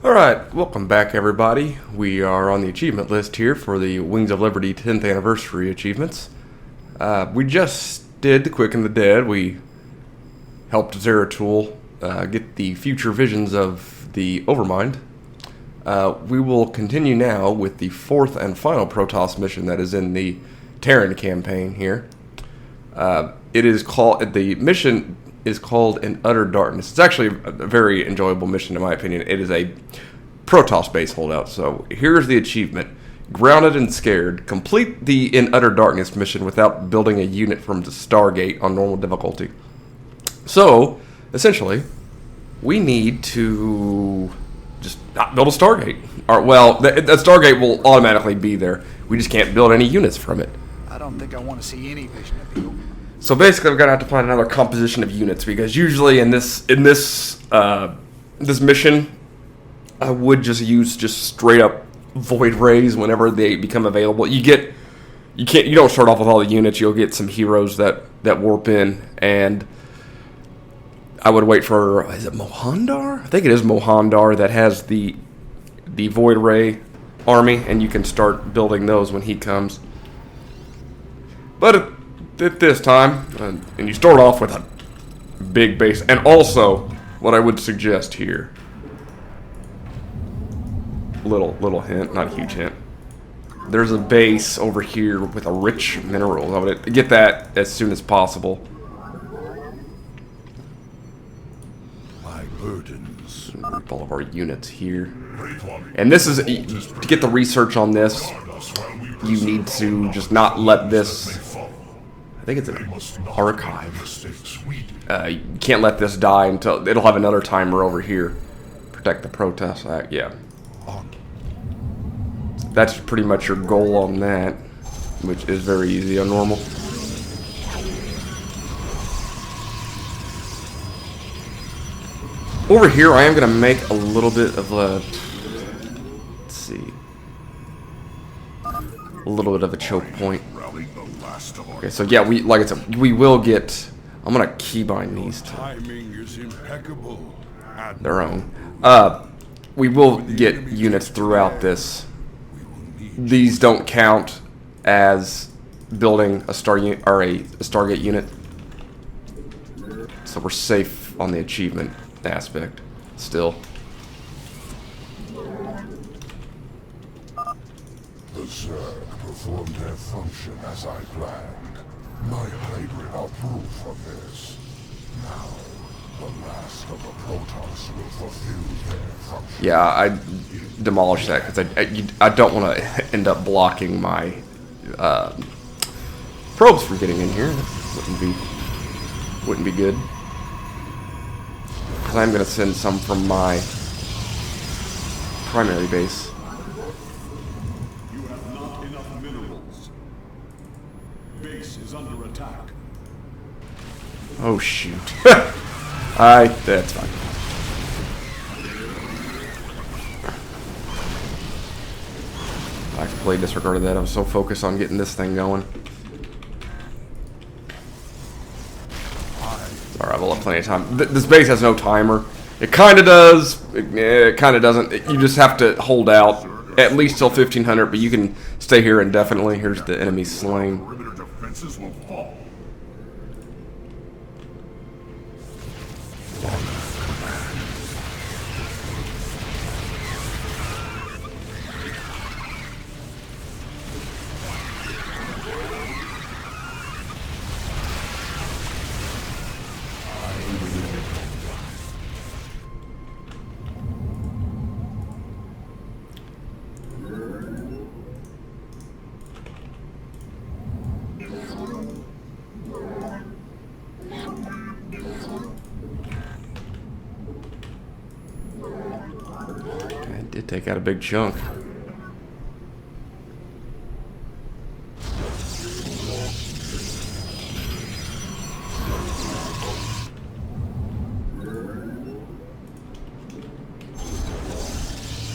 Alright, welcome back everybody. We are on the achievement list here for the Wings of Liberty 10th Anniversary achievements. We just did the Quick and the Dead. We helped Zeratul get the future visions of the Overmind. We will continue now with the fourth and final Protoss mission that is in the Terran campaign here. The mission is called In Utter Darkness. It's actually a very enjoyable mission in my opinion. It is a Protoss base holdout. So here's the achievement. Grounded and Scared. Complete the In Utter Darkness mission without building a unit from the Stargate on normal difficulty. So, essentially, we need to just not build a Stargate. Or, well, that Stargate will automatically be there. We just can't build any units from it. I don't think I want to see any vision of you. So basically, we're gonna have to find another composition of units because usually in this mission, I would just use straight up void rays whenever they become available. You don't start off with all the units. You'll get some heroes that warp in, and I would wait for, is it Mohandar? I think it is Mohandar that has the void ray army, and you can start building those when he comes. But at this time, and you start off with a big base, and also what I would suggest here, little hint, not a huge hint. There's a base over here with a rich mineral. I would get that as soon as possible. My burdens. Group all of our units here, and this is to get the research on this. You need to just not let this. I think it's an archive. You can't let this die until it'll have another timer over here. Protect the Protest Act. Yeah. That's pretty much your goal on that, which is very easy on normal. Over here, I am going to make a little bit of a. Let's see. A little bit of a choke point. Okay, so yeah, like I said, we will get. I'm gonna keybind these to Timing is impeccable. their own. We will get units throughout this. These don't count as building a Stargate unit, so we're safe on the achievement aspect still. The Zerg performed their function as I planned. My hybrid are proof of this. Now, the last of the Protoss will fulfill their function. Yeah, I demolished that because I don't want to end up blocking my probes from getting in here. That wouldn't be good. Because I'm going to send some from my primary base. You have not enough minerals. Base is under attack. Oh shoot. That's fine. I completely disregarded that. I was so focused on getting this thing going. Alright, we'll have plenty of time. This base has no timer. It kind of does. It kind of doesn't. You just have to hold out at least till 1500, but you can stay here indefinitely. Here's the enemy slain. Perimeter defenses will fall. Did take out a big chunk.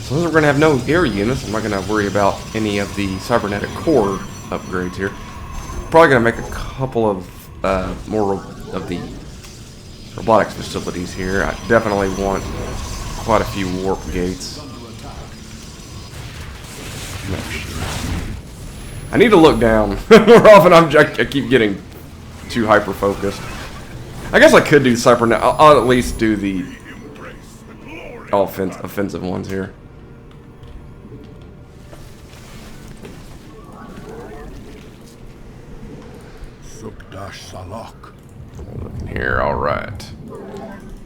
So we're going to have no air units. I'm not going to worry about any of the cybernetic core upgrades here. Probably going to make a couple of more of the robotics facilities here. I definitely want quite a few warp gates. No, I need to look down more often. I keep getting too hyper focused. I guess I could do Cypher now. I'll at least do the offensive ones here. Sukdash Salak. Looking here, alright.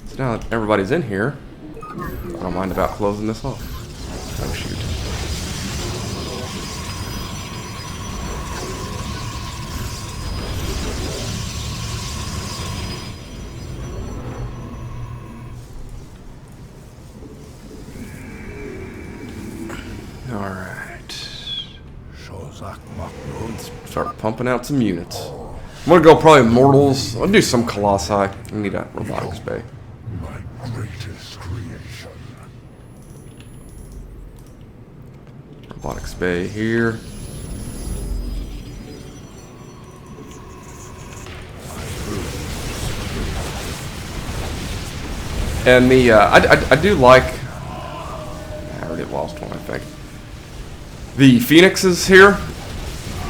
So now that everybody's in here, I don't mind about closing this off. Oh shoot. Alright. Let's start pumping out some units. I'm gonna go probably Mortals. I'll do some Colossi. I need a robotics bay. My greatest creation. Robotics bay here. And the I do like. I already lost one, I think. The Phoenixes here.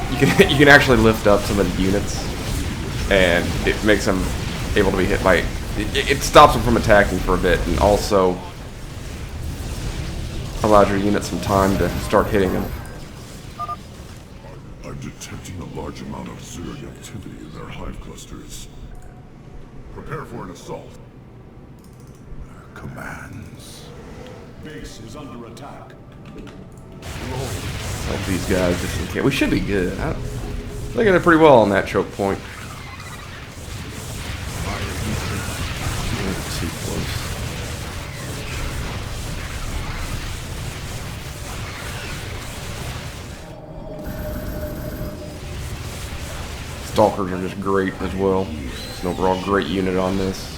You can actually lift up some of the units, and it makes them able to be hit by. It stops them from attacking for a bit, and also allows your units some time to start hitting them. I'm detecting a large amount of Zerg activity in their hive clusters. Prepare for an assault. Commands. Base is under attack. Help these guys just in case. We should be good. I think I did pretty well on that choke point. Too close. Stalkers are just great as well. It's an overall great unit on this.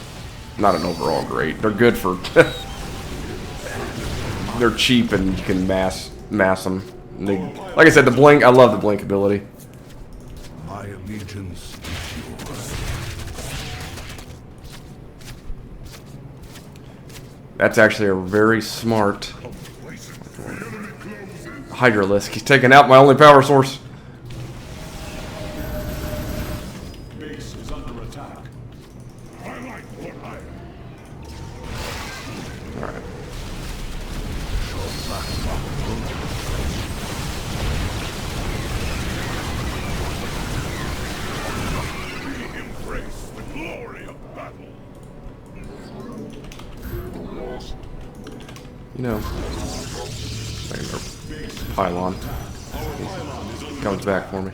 Not an overall great. They're good for. They're cheap and you can mass them. They, like I said, the blink. I love the blink ability. My allegiance is yours. That's actually a very smart Hydralisk. He's taking out my only power source. Base is under attack. I like what I am. Alright. Embrace the glory of battle. You know. Pylon. Comes back for me.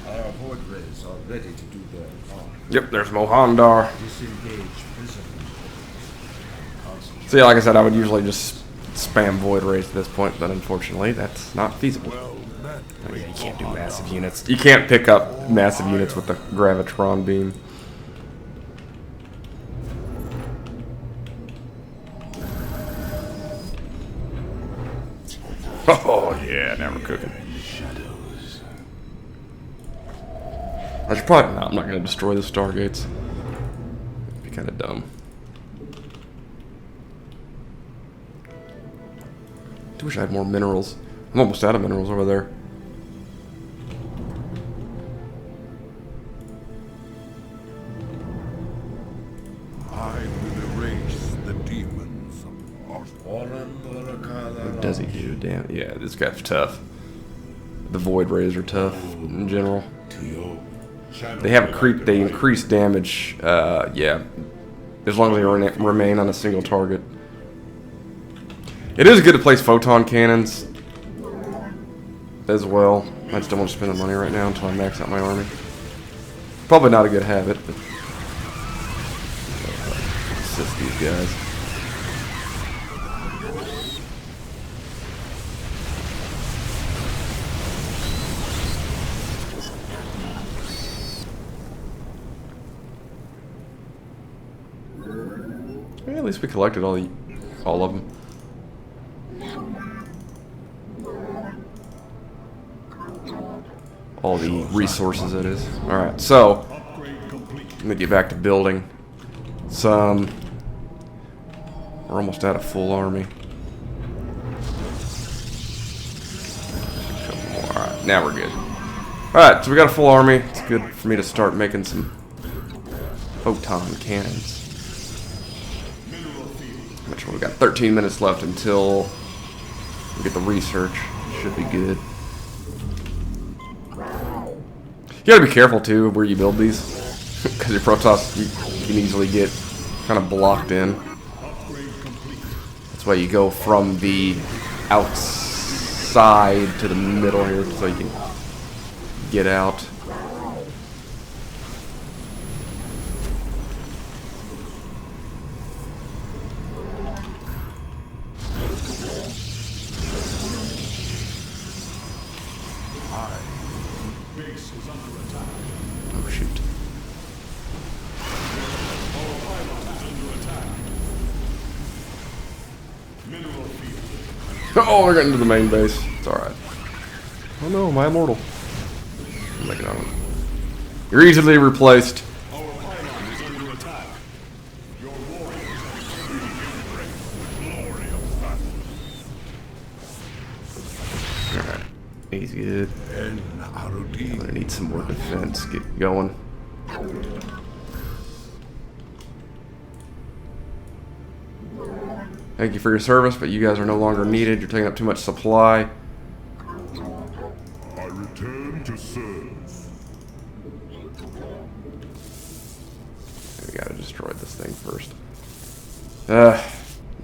Our void rays are ready to do their part. Yep, there's Mohandar. Disengage prisoner. So yeah, like I said, I would usually just spam void rays at this point, but unfortunately that's not feasible. I mean, you can't do massive units. You can't pick up massive units with the Gravitron beam. Oh yeah, now we're cooking. I should probably not. I'm not going to destroy the Stargates. It'd be kind of dumb. I wish I had more minerals. I'm almost out of minerals over there. I will erase the demons. What does he do? Damn. Yeah, this guy's tough. The Void Rays are tough in general. They have a creep. They increase damage. Yeah, as long as they remain on a single target. It is good to place photon cannons as well. I just don't want to spend the money right now until I max out my army. Probably not a good habit, but assist these guys. Yeah, at least we collected all of them. all the resources it is. Alright, so let me get back to building some. We're almost out of full army. Couple more. Alright, now we're good. Alright, so we got a full army. It's good for me to start making some photon cannons. Which we got 13 minutes left until we get the research. Should be good. You gotta be careful too where you build these, because your Protoss you can easily get kind of blocked in. That's why you go from the outside to the middle here so you can get out. Oh shoot. Oh, they're getting to the main base. It's alright. Oh no, my immortal. I'm making on him. You're easily replaced. Alright. He's good. I'm gonna need some more defense. Get going. Thank you for your service, but you guys are no longer needed. You're taking up too much supply. I return to serve. We gotta destroy this thing first.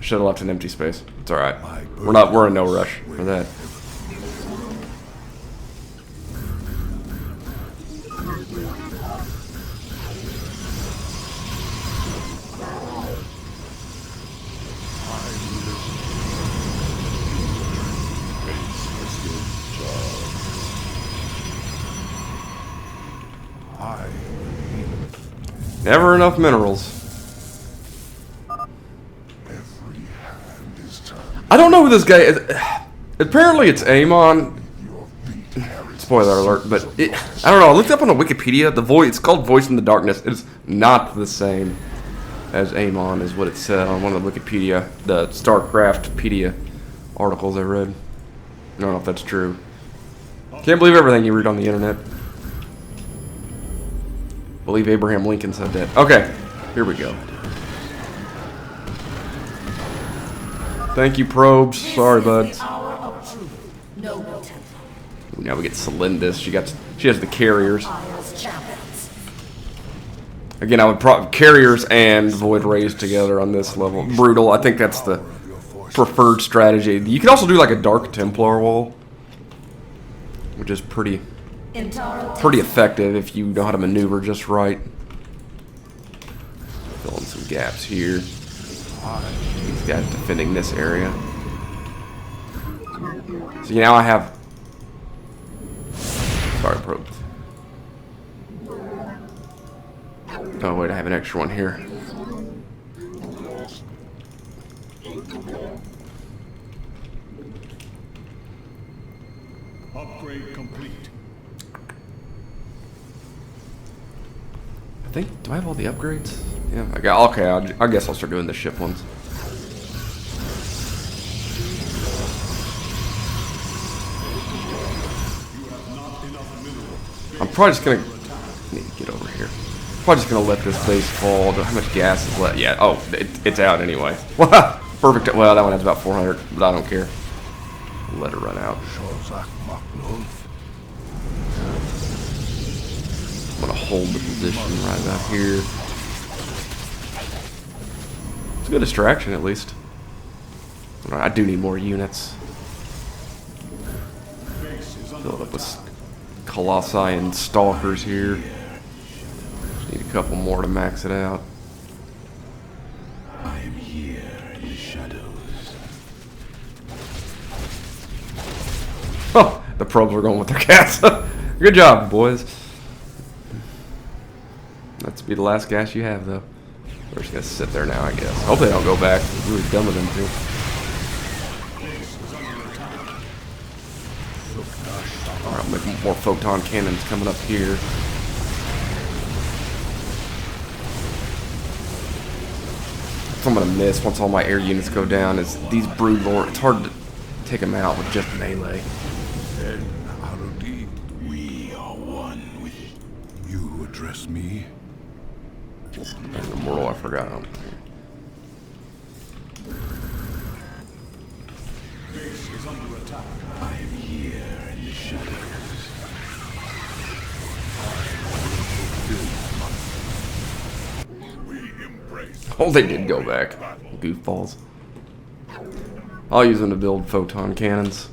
Should have left an empty space. It's alright. We're in no rush for that. Never enough minerals. I don't know who this guy is. Apparently it's Amon. Spoiler alert, but I don't know. I looked up on the Wikipedia. It's called Voice in the Darkness. It's not the same as Amon, is what it said on one of the Wikipedia, the Starcraft-pedia articles I read. I don't know if that's true. Can't believe everything you read on the internet. I believe Abraham Lincoln said that. Okay, here we go. Thank you, probes. Sorry, bud. Ooh, now we get Celindis. She has the carriers. Again, I would carriers and Void Rays together on this level. Brutal. I think that's the preferred strategy. You can also do like a Dark Templar wall, which is pretty effective if you know how to maneuver just right. Fill in some gaps here. These guys defending this area. So now I have. Sorry, probe. Oh wait, I have an extra one here. Upgrade complete. Do I have all the upgrades? Yeah, I got. Okay, I guess I'll start doing the ship ones. I'm probably just gonna need to get over here. Probably just gonna let this base fall. How much gas is left? Yeah. Oh, it's out anyway. Perfect. Well, that one has about 400, but I don't care. Let it run out. I'm gonna hold the position right about here. It's a good distraction, at least. I do need more units. Fill it up with Colossi and Stalkers here. Just need a couple more to max it out. I am here in the shadows. Oh, the probes are going with their cats. Good job, boys. That's be the last gas you have, though. We're just gonna sit there now, I guess. Hope they don't go back. It's really dumb of them to. Alright, I'll make more photon cannons coming up here. What I'm gonna miss once all my air units go down is these brood lord. It's hard to take them out with just melee. Then, Arudi, we are one with it. You address me? And immortal, I forgot. Base is under attack. I am here in the shadows. We embrace. Oh, they did go back. Goofballs. I'll use them to build photon cannons.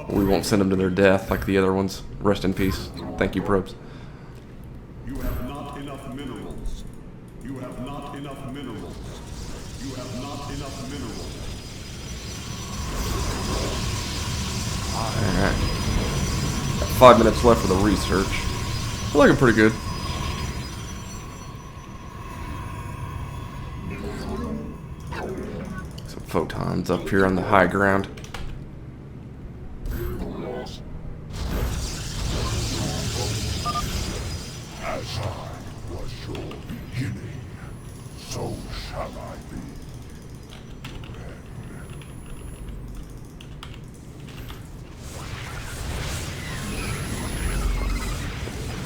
We won't send them to their death like the other ones. Rest in peace. Thank you, probes. You have not enough minerals. You have not enough minerals. You have not enough minerals. Alright. Got 5 minutes left for the research. We're looking pretty good. Some photons up here on the high ground. As I was your beginning, so shall I be.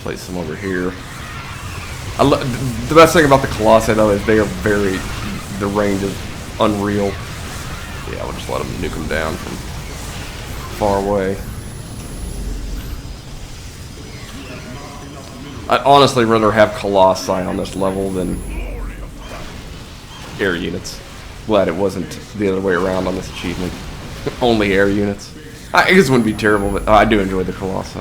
Place them over here. The best thing about the Colossi though is they are very, the range is unreal. Yeah, we'll just let them nuke them down from far away. I'd honestly rather have Colossi on this level than air units. Glad it wasn't the other way around on this achievement. Only air units. I guess it wouldn't be terrible, but I do enjoy the Colossi.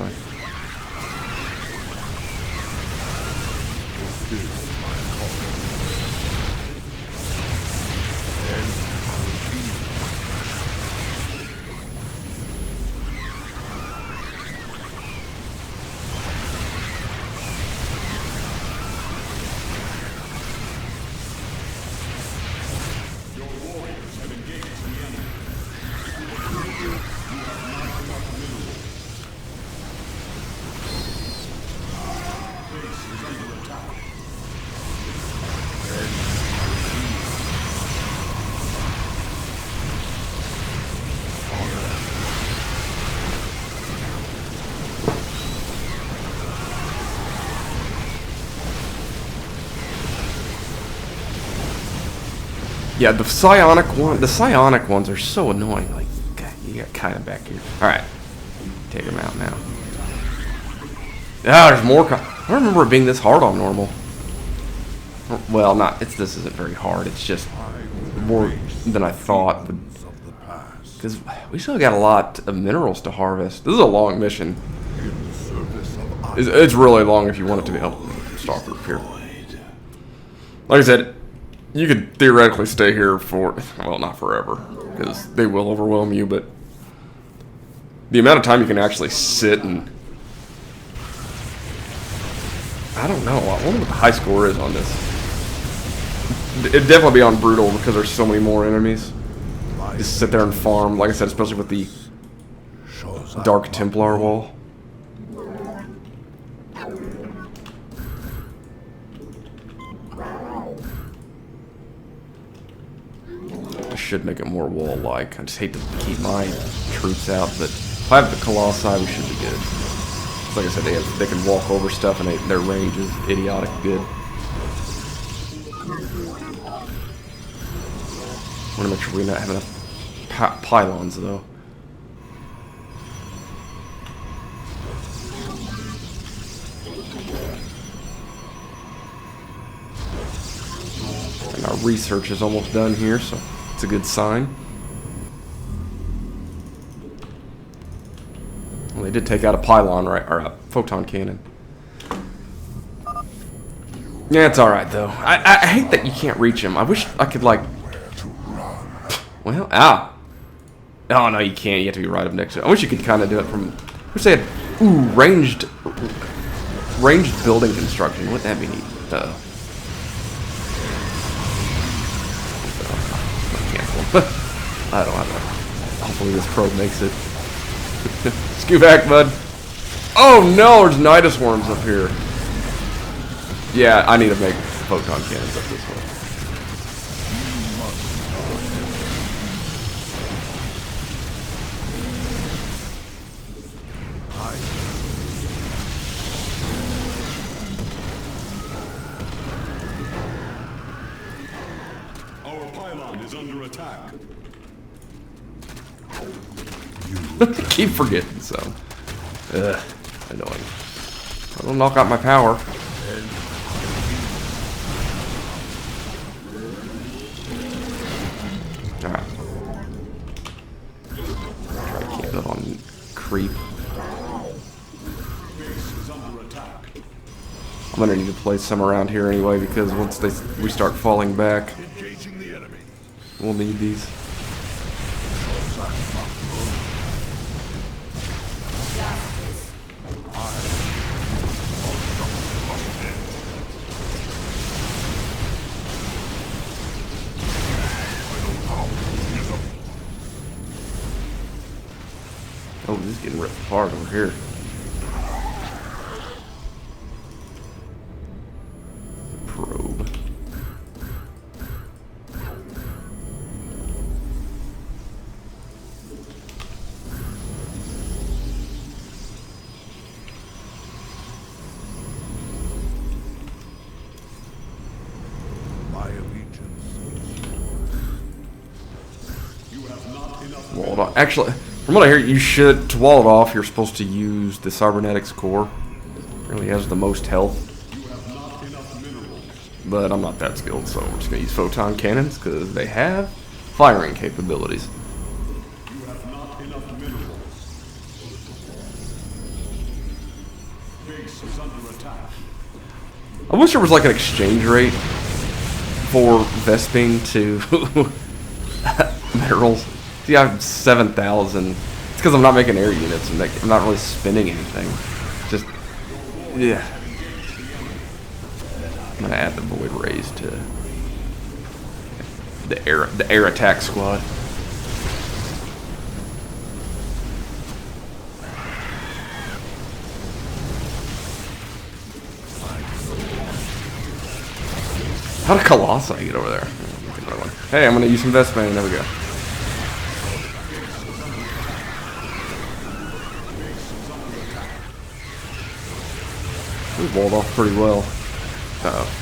Yeah, the psionic ones are so annoying. Like, God, you got kind of back here. All right, take them out now. Ah, there's more. I don't remember it being this hard on normal. Well, this isn't very hard. It's just more than I thought. Because we still got a lot of minerals to harvest. This is a long mission. It's really long if you want it to be. Oh, Starcraft here. Like I said, you could theoretically stay here for, well, not forever, because they will overwhelm you, but the amount of time you can actually sit and, I don't know, I wonder what the high score is on this. It'd definitely be on Brutal, because there's so many more enemies. Just sit there and farm, like I said, especially with the Dark Templar wall. Should make it more wall-like. I just hate to keep my troops out, but if I have the Colossi, we should be good. Like I said, they can walk over stuff, and their range is idiotic good. I want to make sure we not have enough pylons, though. And our research is almost done here, so it's a good sign. Well, they did take out a pylon, right? Or a photon cannon. Yeah, it's alright, though. I hate that you can't reach him. I wish I could, like... Well, ow. Oh, no, you can't. You have to be right up next to it. I wish you could kind of do it from... I wish they had... Ooh, ranged building construction. Wouldn't that be neat? I don't have Hopefully this probe makes it. Scoot back, bud. Oh no, there's Nidus worms up here. Yeah, I need to make photon cannons up this way. Our pylon is under attack. Keep forgetting, so. Ugh, annoying. It'll knock out my power. Alright. Try to keep it on creep. I'm gonna need to place some around here anyway because once we start falling back, we'll need these. Oh, this is getting ripped apart over here. Probe. My allegiance. You have not enough Walled off. Actually, from what I hear, you should, to wall it off, you're supposed to use the cybernetics core. It really has the most health. But I'm not that skilled, so we're just going to use photon cannons because they have firing capabilities. You have not enough minerals. Base is under attack. I wish there was like an exchange rate for Vesping to minerals. See, I have 7,000. It's because I'm not making air units and I'm not really spending anything. Just, yeah. I'm gonna add the void rays to the air attack squad. How did Colossi get over there? Hey, I'm gonna use some Vespane. There we go. We walled off pretty well.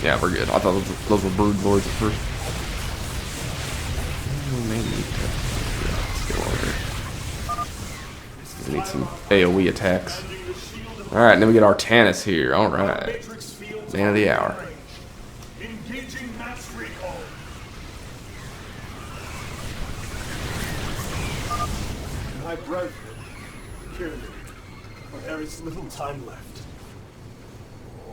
Yeah, we're good. I thought those were brood voids at first. We may need to. Yeah, let's go over here. We need some AoE attacks. Alright, and then we get Artanis here. Alright. Man of the hour. Engaging mass recall. My brethren, hear me, for there is little time left.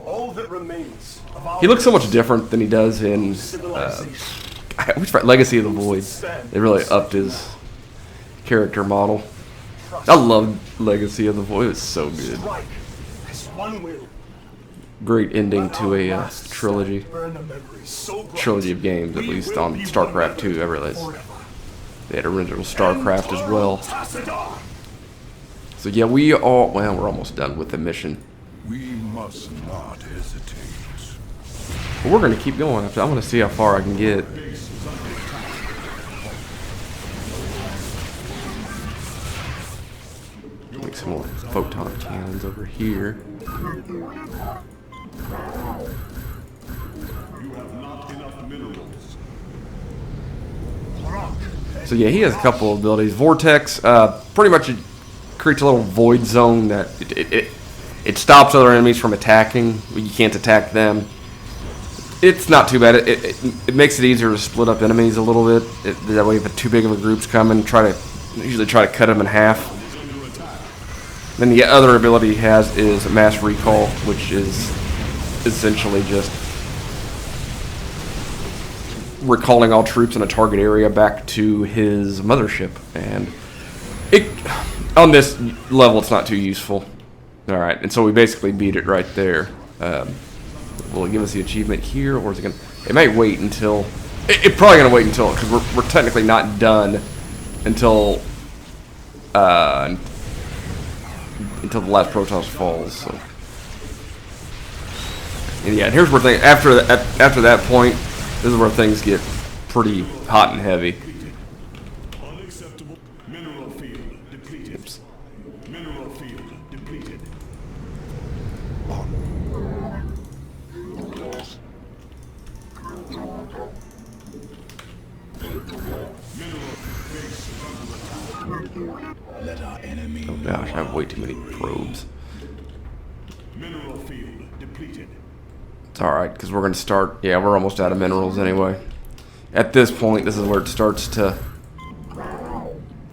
All that remains of our He looks so much different than he does in Legacy of the Void. They really upped his character model. I love Legacy of the Void. It was so good. strike as one will. Great ending to a trilogy. Burn a memory so bright, Trilogy of games, at we least will on be Starcraft one 2, I realize. forever. They had original Starcraft as well. Tassadar! So yeah, we're almost done with the mission. We must not hesitate. But we're going to keep going. I want to see how far I can get. Make some more photon cannons over here. You have not enough minerals. So yeah, he has a couple of abilities. Vortex, pretty much it creates a little void zone that it stops other enemies from attacking. You can't attack them. It's not too bad. It makes it easier to split up enemies a little bit. That way, if too big of a group's coming, usually try to cut them in half. Then the other ability he has is mass recall, which is essentially just recalling all troops in a target area back to his mothership. And on this level, it's not too useful. All right, and so we basically beat it right there. Will it give us the achievement here, or is it gonna? It may wait until. It's probably gonna wait until because we're technically not done until until the last Protoss falls. So. And yeah, and here's where things after that point, this is where things get pretty hot and heavy. Unacceptable. Mineral field depleted. Oops. Mineral field depleted. Let our enemy. Oh gosh, I have way too many probes. Mineral field depleted. It's alright, because we're going to start... Yeah, we're almost out of minerals anyway. At this point, this is where it starts to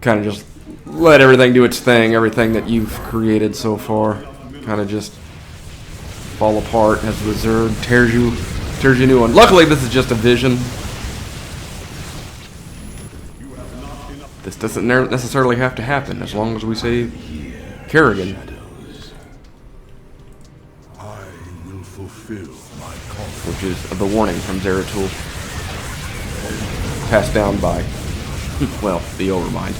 kind of just let everything do its thing. Everything that you've created so far kind of just fall apart as the Zerg tears you a new one. Luckily, this is just a vision. This doesn't necessarily have to happen as long as we save Kerrigan. I will fulfill my call. Which is the warning from Zeratul. Passed down by, well, the Overmind.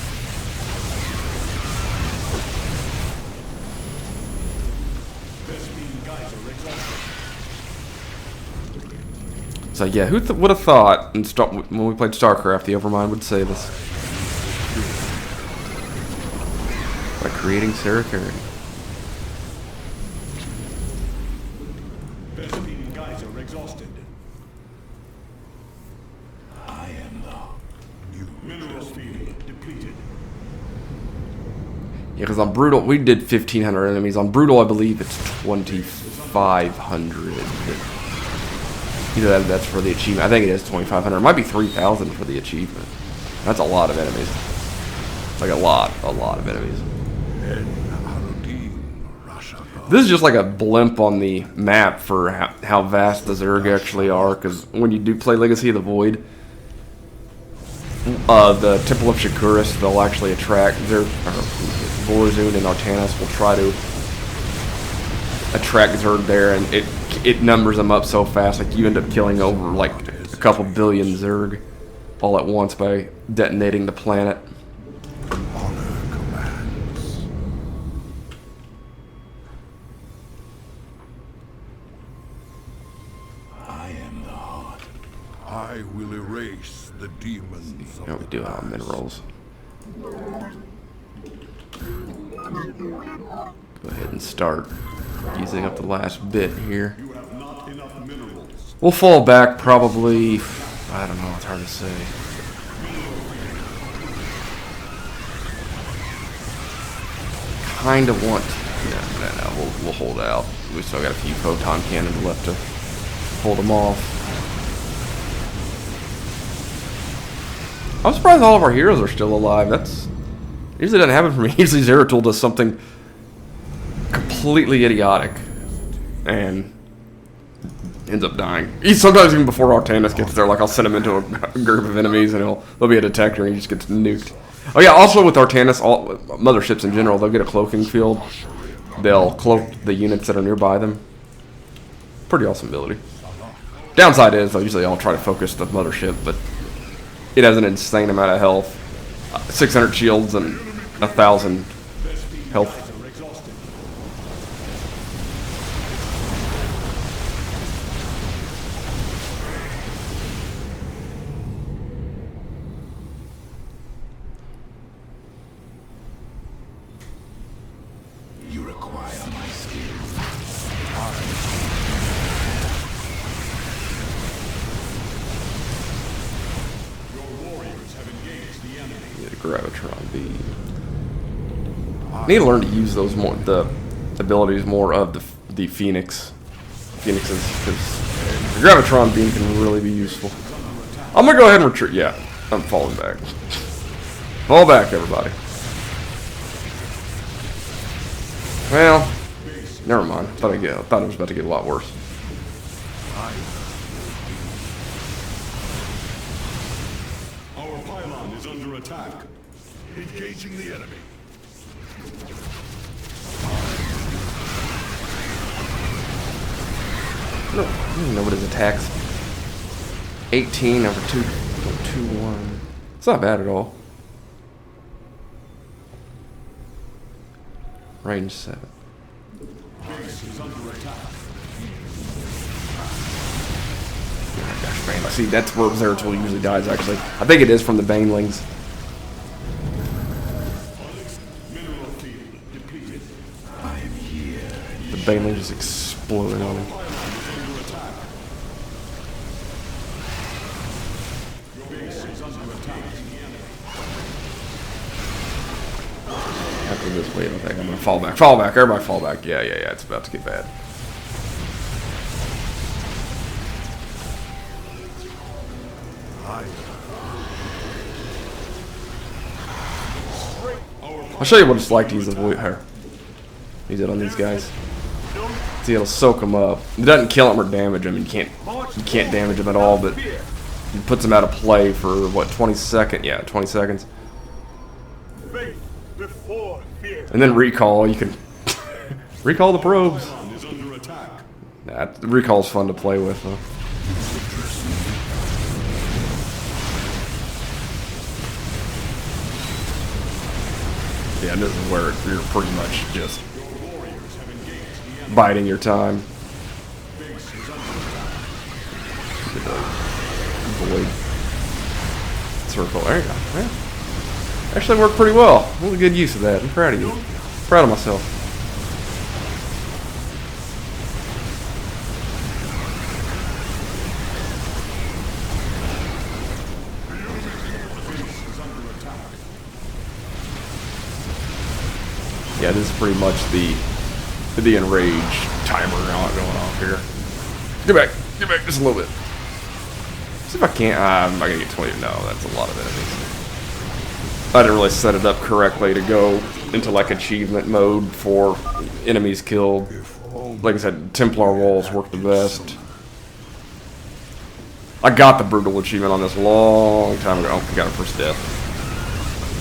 So yeah, who would have thought when we played Starcraft, the Overmind would say this. By creating Sarah Kerrigan. Vespene geyser exhausted. I am the Mineral field depleted. Yeah, because on Brutal, we did 1,500 enemies. On Brutal, I believe it's 2,500. Either that's for the achievement. I think it is 2,500. It might be 3,000 for the achievement. That's a lot of enemies. Like a lot of enemies. This is just like a blimp on the map for how vast the Zerg actually are, because when you do play Legacy of the Void, the Temple of Shakuris, they'll actually attract Vorazun and Artanis will try to attract Zerg there, and it numbers them up so fast, like you end up killing over like a couple billion Zerg all at once by detonating the planet. I will erase the demons of You know, we do it on minerals. Go ahead and start using up the last bit here. You have not enough minerals. We'll fall back probably, I don't know, it's hard to say. Kind of want, no, we'll hold out. We still got a few photon cannons left to hold them off. I'm surprised all of our heroes are still alive. That's usually doesn't happen for me. Usually Zeratul does something completely idiotic and ends up dying. Sometimes even before Artanis gets there, like I'll send him into a group of enemies and there'll be a detector and he just gets nuked. Oh yeah, also with Artanis, all motherships in general, they'll get a cloaking field. They'll cloak the units that are nearby them. Pretty awesome ability. Downside is, usually I'll try to focus the mothership, but it has an insane amount of health. 600 shields and 1,000 health. You require my skills. Gravitron beam. I need to learn to use those more, the abilities more of the phoenixes, because the gravitron beam can really be useful. I'm gonna go ahead and retreat. Yeah, I'm falling back. Fall back, everybody. Well, never mind. I thought it was about to get a lot worse. Our pylon is under attack. engaging the enemy. No, I don't even know what his attacks. 18 over 2, 1. It's not bad at all. Range 7. Base is under attack. Oh gosh, man. See, that's where Zeratul usually dies, actually. I think it is from the Banelings. Mineral field depleted. The Baneling just exploded on him. Under attack. Your base is under attack. After this wave, I think I'm gonna fall back. Fall back, everybody fall back. Yeah, it's about to get bad. I'll show you what it's like to use the void hair. Use it on these guys. See, it'll soak them up. It doesn't kill them or damage them. You can't damage them at all, but it puts them out of play for what, 20 seconds? Yeah, 20 seconds. Faith before fear. And then recall. You can recall the probes. Is under attack. Nah, the recall's fun to play with, though. Yeah, and this is where you're pretty much just biding your time. Void circle. There you go. Yeah. Actually worked pretty well. Really good use of that. I'm proud of you. Proud of myself. Yeah, this is pretty much the enrage timer going off here. Get back just a little bit. See if I can't. I'm not gonna get 20. No, that's a lot of enemies. I didn't really set it up correctly to go into like achievement mode for enemies killed. Like I said, Templar walls work the best. I got the brutal achievement on this a long time ago. I got it first death.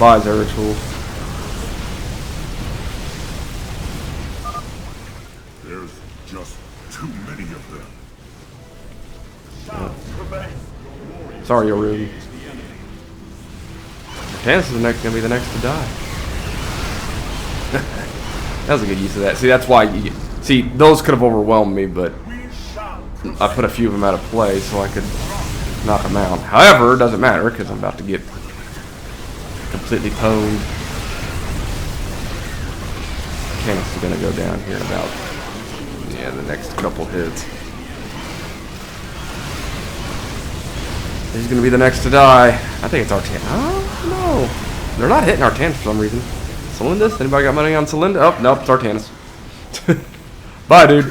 Bye, Zeratul. There's just too many of them. Sorry, Yoru. Tannis is gonna be the next to die. That was a good use of that. See, that's why you see those could have overwhelmed me, but I put a few of them out of play so I could knock them out. However, it doesn't matter because I'm about to get completely pwned. Tannis is gonna go down here in about the next couple hits. He's gonna be the next to die. I think it's Artan. Oh no, they're not hitting Artan for some reason. Celindus? Anybody got money on Celindus? Oh nope, it's Artanis. Bye, dude.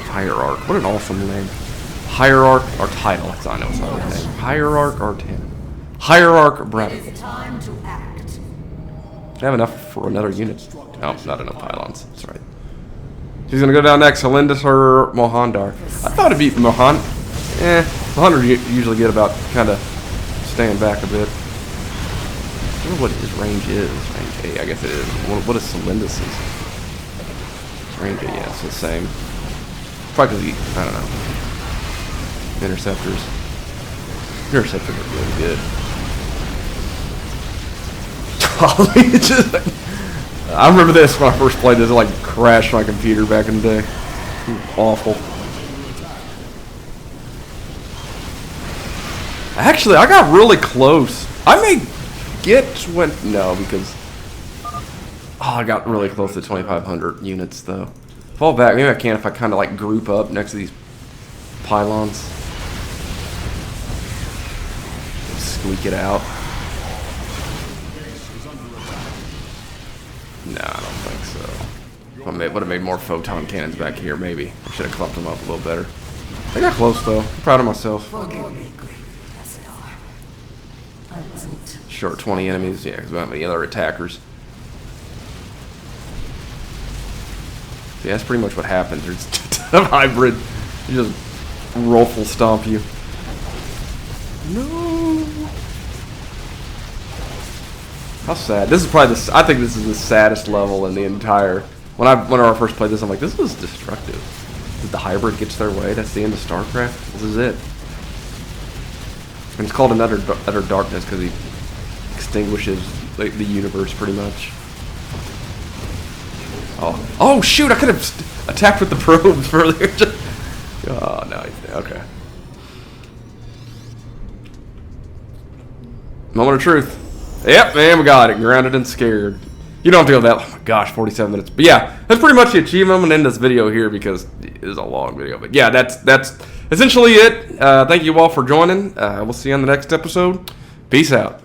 Hierarch. What an awesome name. Hierarch or title. That's I know it's not his name. Hierarch Artan. Hierarch Brad. It is time to act. I have enough for another unit. No, not enough pylons. That's right. She's gonna go down next. Celindus or Mohandar. I thought it'd be Mohan. Mohandar usually get about kind of staying back a bit. I don't know what his range is. Range A, I guess it is. What is Celindus's? Range A, yeah, it's the same. Probably because I don't know. Interceptors. Interceptors are really good. I remember this when I first played this. It like crashed my computer back in the day. Awful. Actually, I got really close. I may get no, because I got really close to 2,500 units though. Fall back. Maybe I can if I kind of like group up next to these pylons. Squeak it out. No, I don't think so. I would have made more photon cannons back here, maybe. I should have clumped them up a little better. I got close, though. I'm proud of myself. Short 20 enemies, yeah, because we don't have any other attackers. See, that's pretty much what happens. There's a hybrid. You just ruffle stomp you. No. How sad. This is probably I think this is the saddest level in the entire. When I first played this, I'm like, this is destructive. If the hybrid gets their way, that's the end of Starcraft. This is it. And it's called Utter Darkness because he extinguishes the universe pretty much. Oh shoot! I could have attacked with the probes earlier. Oh no, okay. Moment of truth. Yep, man, we got it. Grounded and scared. You don't have to go that. Oh my gosh, 47 minutes. But yeah, that's pretty much the achievement. I'm gonna end this video here because it is a long video. But yeah, that's essentially it. Thank you all for joining. We'll see you on the next episode. Peace out.